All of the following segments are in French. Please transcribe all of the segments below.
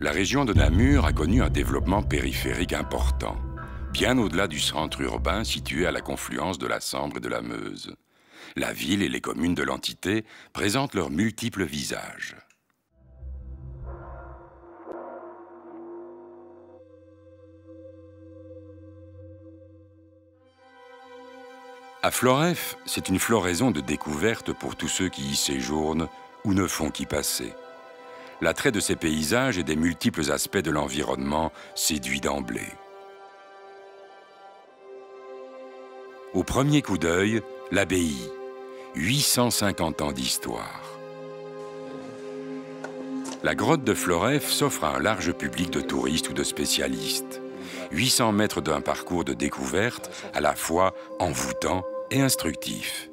La région de Namur a connu un développement périphérique important, bien au-delà du centre urbain situé à la confluence de la Sambre et de la Meuse. La ville et les communes de l'entité présentent leurs multiples visages. À Floreffe, c'est une floraison de découvertes pour tous ceux qui y séjournent ou ne font qu'y passer. L'attrait de ces paysages et des multiples aspects de l'environnement séduit d'emblée. Au premier coup d'œil, l'abbaye, 850 ans d'histoire. La grotte de Floreffe s'offre à un large public de touristes ou de spécialistes. 800 mètres d'un parcours de découverte à la fois envoûtant et instructif.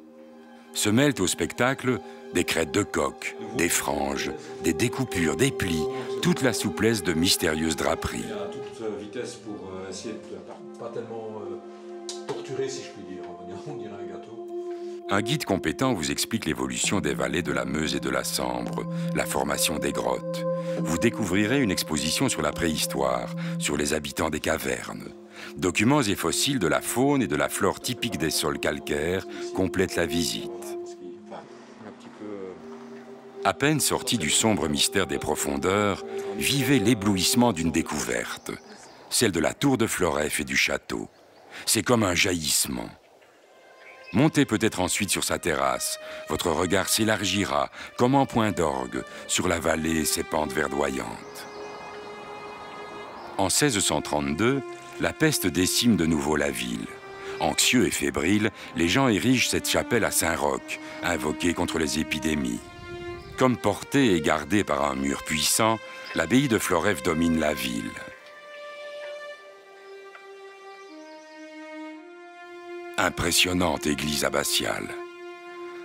Se mêlent au spectacle des crêtes de coq, des franges, des découpures, des plis, toute la souplesse de mystérieuses draperies. À toute vitesse pour essayer de pas tellement torturer, si je puis dire. On dirait un gâteau. Un guide compétent vous explique l'évolution des vallées de la Meuse et de la Sambre, la formation des grottes. Vous découvrirez une exposition sur la préhistoire, sur les habitants des cavernes. Documents et fossiles de la faune et de la flore typiques des sols calcaires complètent la visite. À peine sorti du sombre mystère des profondeurs, vivez l'éblouissement d'une découverte, celle de la tour de Floreffe et du château. C'est comme un jaillissement. Montez peut-être ensuite sur sa terrasse, votre regard s'élargira comme en point d'orgue sur la vallée et ses pentes verdoyantes. En 1632, la peste décime de nouveau la ville. Anxieux et fébriles, les gens érigent cette chapelle à Saint-Roch, invoquée contre les épidémies. Comme portée et gardée par un mur puissant, l'abbaye de Floreffe domine la ville. Impressionnante église abbatiale.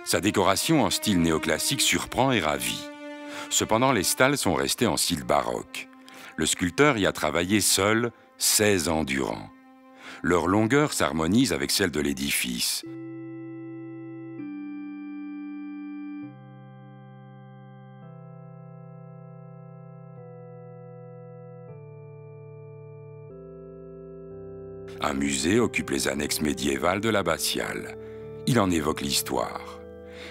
Sa décoration en style néoclassique surprend et ravit. Cependant, les stalles sont restées en style baroque. Le sculpteur y a travaillé seul 16 ans durant. Leur longueur s'harmonise avec celle de l'édifice. Un musée occupe les annexes médiévales de l'abbatiale. Il en évoque l'histoire.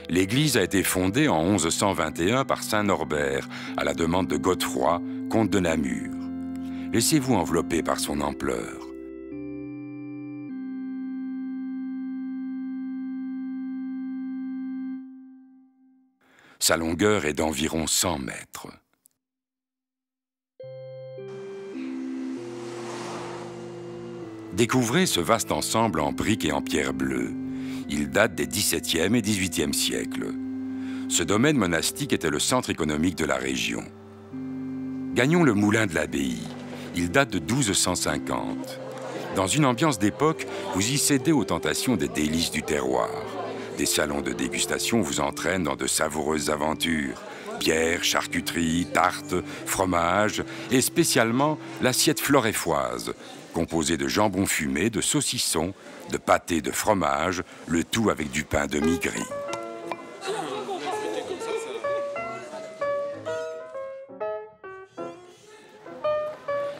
L'église a été fondée en 1121 par saint Norbert, à la demande de Godefroy, comte de Namur. Laissez-vous envelopper par son ampleur. Sa longueur est d'environ 100 mètres. Découvrez ce vaste ensemble en briques et en pierre bleue. Il date des XVIIe et XVIIIe siècles. Ce domaine monastique était le centre économique de la région. Gagnons le moulin de l'abbaye. Il date de 1250. Dans une ambiance d'époque, vous y cédez aux tentations des délices du terroir. Des salons de dégustation vous entraînent dans de savoureuses aventures. Bière, charcuterie, tartes, fromage et spécialement l'assiette floreffoise, composée de jambon fumé, de saucissons, de pâté de fromage, le tout avec du pain demi-gris.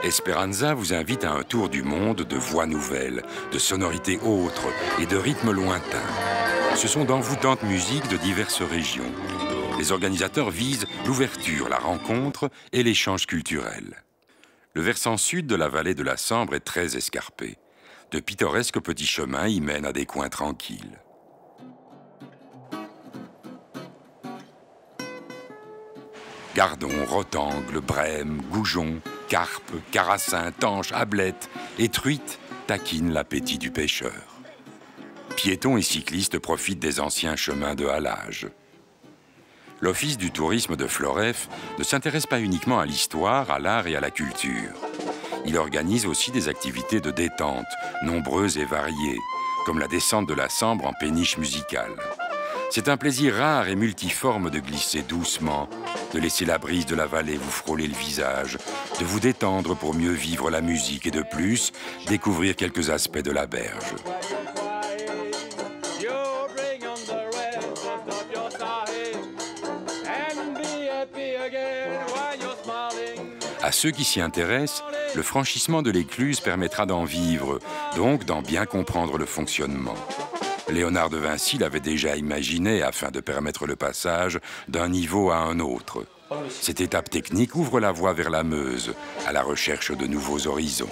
Esperanza vous invite à un tour du monde de voix nouvelles, de sonorités autres et de rythmes lointains. Ce sont d'envoûtantes musiques de diverses régions. Les organisateurs visent l'ouverture, la rencontre et l'échange culturel. Le versant sud de la vallée de la Sambre est très escarpé. De pittoresques petits chemins y mènent à des coins tranquilles. Gardons, rotangles, brèmes, goujons, carpes, carassins, tanches, ablettes et truites taquinent l'appétit du pêcheur. Piétons et cyclistes profitent des anciens chemins de halage. L'Office du tourisme de Floreffe ne s'intéresse pas uniquement à l'histoire, à l'art et à la culture. Il organise aussi des activités de détente, nombreuses et variées, comme la descente de la Sambre en péniche musicale. C'est un plaisir rare et multiforme de glisser doucement, de laisser la brise de la vallée vous frôler le visage, de vous détendre pour mieux vivre la musique et de plus, découvrir quelques aspects de la berge. À ceux qui s'y intéressent, le franchissement de l'écluse permettra d'en vivre, donc d'en bien comprendre le fonctionnement. Léonard de Vinci l'avait déjà imaginé afin de permettre le passage d'un niveau à un autre. Cette étape technique ouvre la voie vers la Meuse, à la recherche de nouveaux horizons.